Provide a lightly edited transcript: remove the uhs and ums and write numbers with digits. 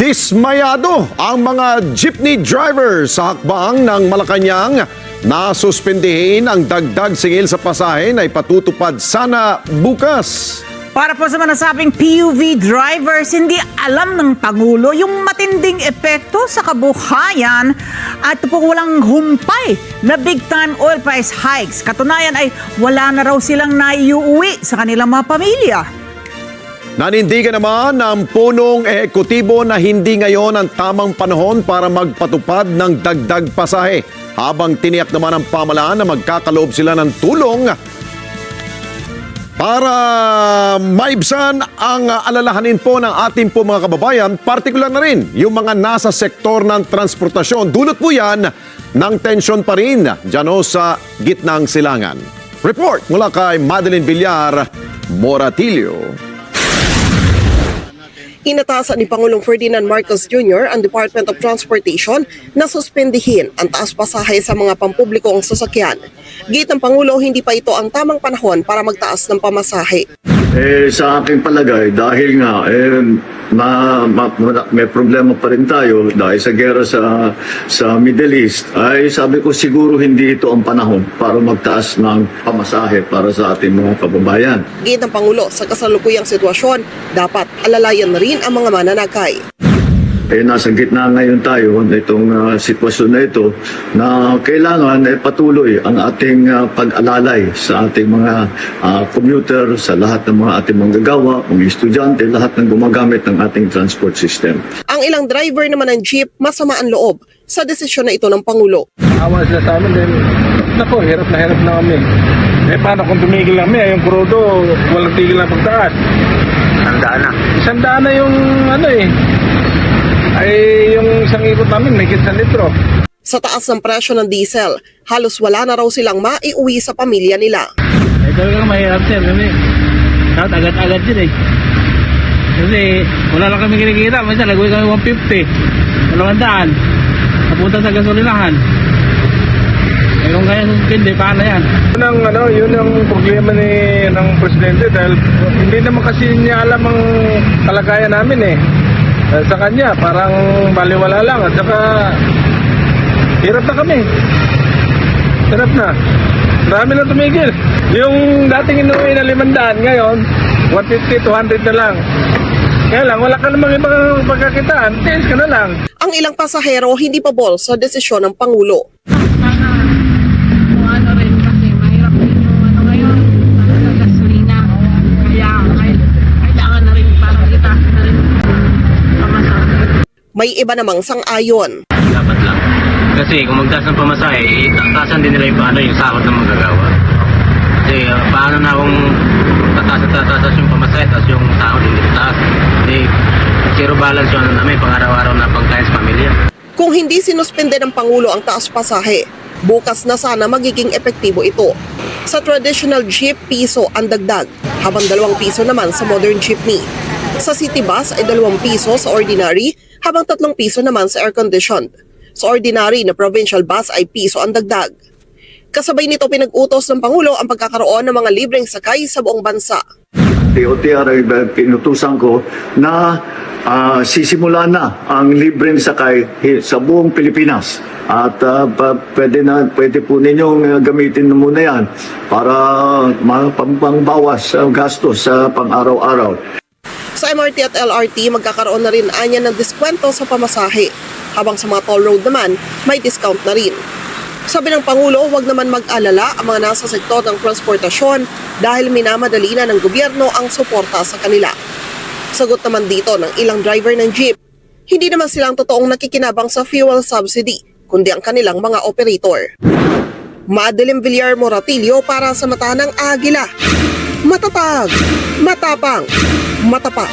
Dismayado ang mga jeepney driver sa hakbang ng Malacanang na suspendihin ang dagdag singil sa pasahe na ipatutupad sana bukas. Para po sa manasabing PUV drivers, hindi alam ng Pangulo yung matinding epekto sa kabuhayan at po walang humpay na big-time oil price hikes. Katunayan ay wala na raw silang naiuwi sa kanilang mga pamilya. Nanindigan naman ng punong ehekutibo na hindi ngayon ang tamang panahon para magpatupad ng dagdag pasahe. Habang tiniyak naman ng pamahalaan na magkakaloob sila ng tulong para maibsan ang alalahanin po ng ating po mga kababayan, partikular na rin yung mga nasa sektor ng transportasyon. Dulot po yan ng tensyon pa rin dyan o sa gitnang silangan. Report mula kay Madeline Villar, Moratillo. Inatasan ni Pangulong Ferdinand Marcos Jr. ang Department of Transportation na suspendihin ang taas pasahe sa mga pampublikong sasakyan. Git ng Pangulo, hindi pa ito ang tamang panahon para magtaas ng pamasahe. Sa aking palagay, dahil nga may problema pa rin tayo dahil sa gera sa Middle East, ay sabi ko siguro hindi ito ang panahon para magtaas ng pamasahe para sa ating mga kababayan. Git ng Pangulo, sa kasalukuyang sitwasyon, dapat alalayan na rin ang mga mananakay. Nasa gitna ngayon tayo nitong sitwasyon na ito na kailangan patuloy ang ating pag-alalay sa ating mga commuter, sa lahat ng mga ating manggagawa, mga estudyante, lahat ng gumagamit ng ating transport system. Ang ilang driver naman ng jeep masama ang loob sa desisyon na ito ng Pangulo. Awa sila sa amin din. Naku, hirap na kami. Paano kung tumigil lang kami? Yung krudo, walang tigil na pagtaas. Isang daan na yung yung isang ikot namin, may kitsa litro. Sa taas ng presyo ng diesel, halos wala na raw silang maiuwi sa pamilya nila. Talagang mahirap sir kami. Kahit agad-agad din eh. Kasi wala lang kami kinikita. Minsan nagawin kami 150. 200. Napunta sa gasolinahan. Kung kaya suspindi, paano yan? Yun ang problema ng presidente dahil hindi naman kasi niya alam ang kalagayan namin eh. Sa kanya, parang baliwala lang at saka hirap na kami. Hirap na. Marami na tumigil. Yung dating inuwi na 500, ngayon 150, 200 na lang. Kaya lang, wala ka namang ibang pagkakitaan. Tiis ka na lang. Ang ilang pasahero hindi pabor sa desisyon ng Pangulo. Rin kasi mahirap din yung ngayon sa gasolina. Kaya kailangan na rin parang itaas na rin pamasahe. May iba namang sang-ayon. Dapat lang. Kasi kung magtaas ng pamasahe, taasan din nila yung sahod ng manggagawa. Kasi paano na kung tataas yung pamasahe, tapos yung sahod hindi tataas. Hindi, zero balance yung namin, pang-araw-araw na pagkain sa pamilya. Kung hindi sinuspende ng Pangulo ang taas pasahe, bukas na sana magiging epektibo ito. Sa traditional jeep, piso ang dagdag, habang 2 piso naman sa modern jeepney. Sa city bus ay 2 piso sa ordinary, habang 3 piso naman sa air-conditioned. Sa ordinary na provincial bus ay piso ang dagdag. Kasabay nito pinag-utos ng Pangulo ang pagkakaroon ng mga libreng sakay sa buong bansa. DOTR ay pinutusan ko na sisimula na ang libreng sakay sa buong Pilipinas. At pwede po ninyong gamitin na muna yan para pangbawas gastos sa pang-araw-araw. Sa MRT at LRT, magkakaroon na rin anya ng diskwento sa pamasahe, habang sa mga toll road naman, may discount na rin. Sabi ng Pangulo, huwag naman mag-alala ang mga nasa sektor ng transportasyon dahil minamadali na ng gobyerno ang suporta sa kanila. Sagot naman dito ng ilang driver ng jeep, hindi naman silang totoong nakikinabang sa fuel subsidy, kundi ang kanilang mga operator. Madeline Villar, Moratillo para sa Mata ng Agila. Matatag, matapang, matapat.